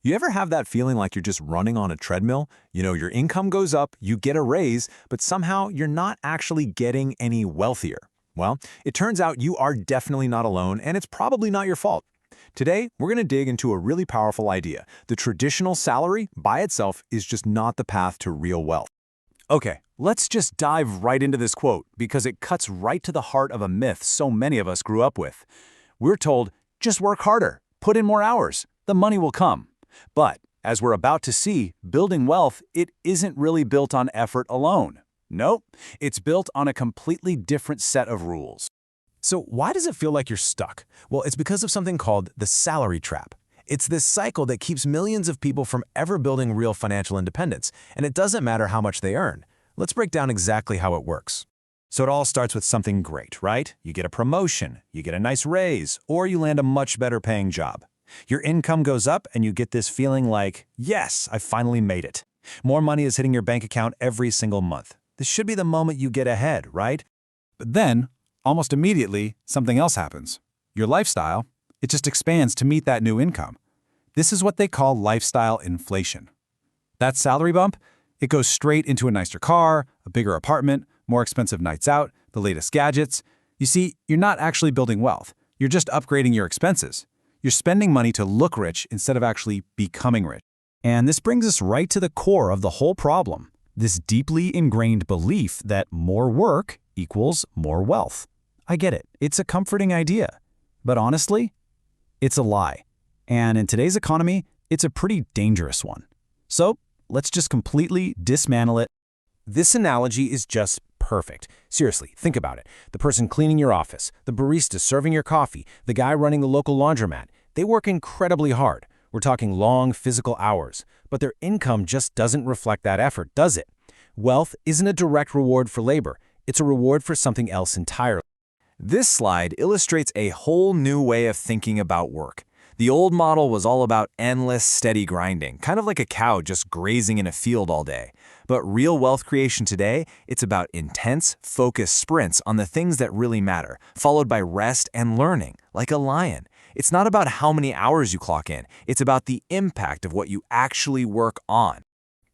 You ever have that feeling like you're just running on a treadmill? Your income goes up, you get a raise, but somehow you're not actually getting any wealthier. Well, it turns out you are definitely not alone, and it's probably not your fault. Today, we're going to dig into a really powerful idea. The traditional salary by itself is just not the path to real wealth. Okay, let's just dive right into this quote because it cuts right to the heart of a myth so many of us grew up with. We're told, just work harder, put in more hours, the money will come. But, as we're about to see, building wealth, it isn't really built on effort alone. Nope, it's built on a completely different set of rules. So why does it feel like you're stuck? Well, it's because of something called the salary trap. It's this cycle that keeps millions of people from ever building real financial independence, and it doesn't matter how much they earn. Let's break down exactly how it works. So it all starts with something great, right? You get a promotion, you get a nice raise, or you land a much better paying job. Your income goes up and you get this feeling like, yes, I finally made it. More money is hitting your bank account every single month. This should be the moment you get ahead, right? But then, almost immediately, something else happens. Your lifestyle, it just expands to meet that new income. This is what they call lifestyle inflation. That salary bump, it goes straight into a nicer car, a bigger apartment, more expensive nights out, the latest gadgets. You see, you're not actually building wealth. You're just upgrading your expenses. You're spending money to look rich instead of actually becoming rich. And this brings us right to the core of the whole problem, this deeply ingrained belief that more work equals more wealth. I get it. It's a comforting idea. But honestly, it's a lie. And in today's economy, it's a pretty dangerous one. So let's just completely dismantle it. This analogy is just perfect. Seriously, think about it. The person cleaning your office, the barista serving your coffee, the guy running the local laundromat, they work incredibly hard. We're talking long physical hours, but their income just doesn't reflect that effort, does it? Wealth isn't a direct reward for labor. It's a reward for something else entirely. This slide illustrates a whole new way of thinking about work. The old model was all about endless, steady grinding, kind of like a cow just grazing in a field all day. But real wealth creation today, it's about intense, focused sprints on the things that really matter, followed by rest and learning, like a lion. It's not about how many hours you clock in. It's about the impact of what you actually work on.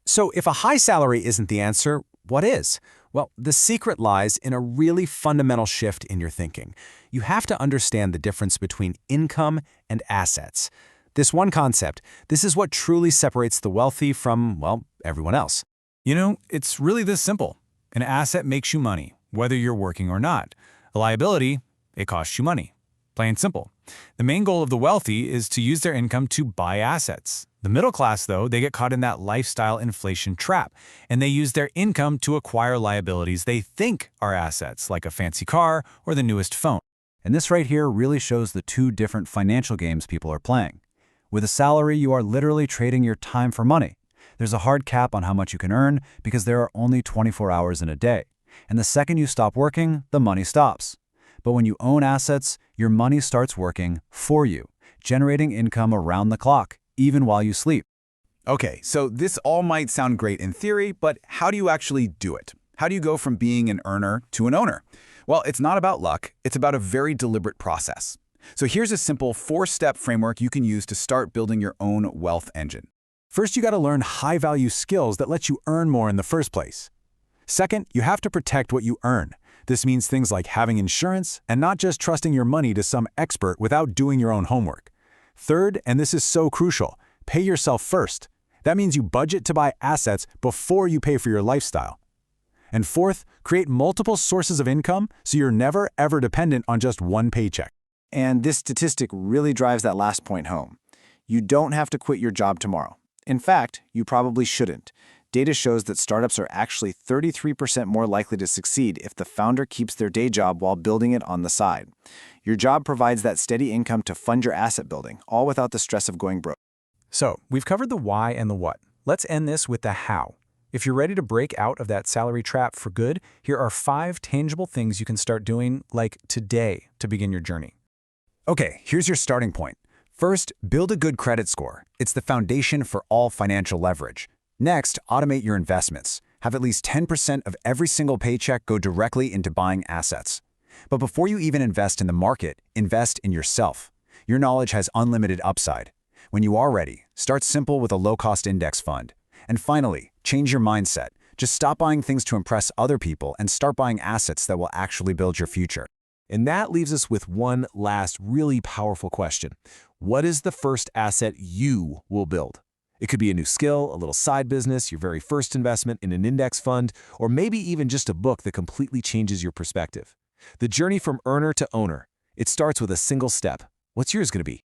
So if a high salary isn't the answer, what is? Well, the secret lies in a really fundamental shift in your thinking. You have to understand the difference between income and assets. This one concept, this is what truly separates the wealthy from, well, everyone else. It's really this simple. An asset makes you money, whether you're working or not. A liability, it costs you money. Plain and simple. The main goal of the wealthy is to use their income to buy assets. The middle class, though, they get caught in that lifestyle inflation trap, and they use their income to acquire liabilities they think are assets, like a fancy car or the newest phone. And this right here really shows the two different financial games people are playing. With a salary, you are literally trading your time for money. There's a hard cap on how much you can earn because there are only 24 hours in a day. And the second you stop working, the money stops. But when you own assets, your money starts working for you, generating income around the clock, even while you sleep. Okay, so this all might sound great in theory, but how do you actually do it? How do you go from being an earner to an owner? Well, it's not about luck, it's about a very deliberate process. So here's a simple 4-step framework you can use to start building your own wealth engine. First, you got to learn high-value skills that let you earn more in the first place. Second, you have to protect what you earn. This means things like having insurance and not just trusting your money to some expert without doing your own homework. Third, and this is so crucial, pay yourself first. That means you budget to buy assets before you pay for your lifestyle. And fourth, create multiple sources of income so you're never ever dependent on just one paycheck. And this statistic really drives that last point home. You don't have to quit your job tomorrow. In fact, you probably shouldn't. Data shows that startups are actually 33% more likely to succeed if the founder keeps their day job while building it on the side. Your job provides that steady income to fund your asset building, all without the stress of going broke. So, we've covered the why and the what. Let's end this with the how. If you're ready to break out of that salary trap for good, here are 5 tangible things you can start doing, like today, to begin your journey. Okay, here's your starting point. First, build a good credit score. It's the foundation for all financial leverage. Next, automate your investments. Have at least 10% of every single paycheck go directly into buying assets. But before you even invest in the market, invest in yourself. Your knowledge has unlimited upside. When you are ready, start simple with a low-cost index fund. And finally, change your mindset. Just stop buying things to impress other people and start buying assets that will actually build your future. And that leaves us with one last really powerful question. What is the first asset you will build? It could be a new skill, a little side business, your very first investment in an index fund, or maybe even just a book that completely changes your perspective. The journey from earner to owner, it starts with a single step. What's yours going to be?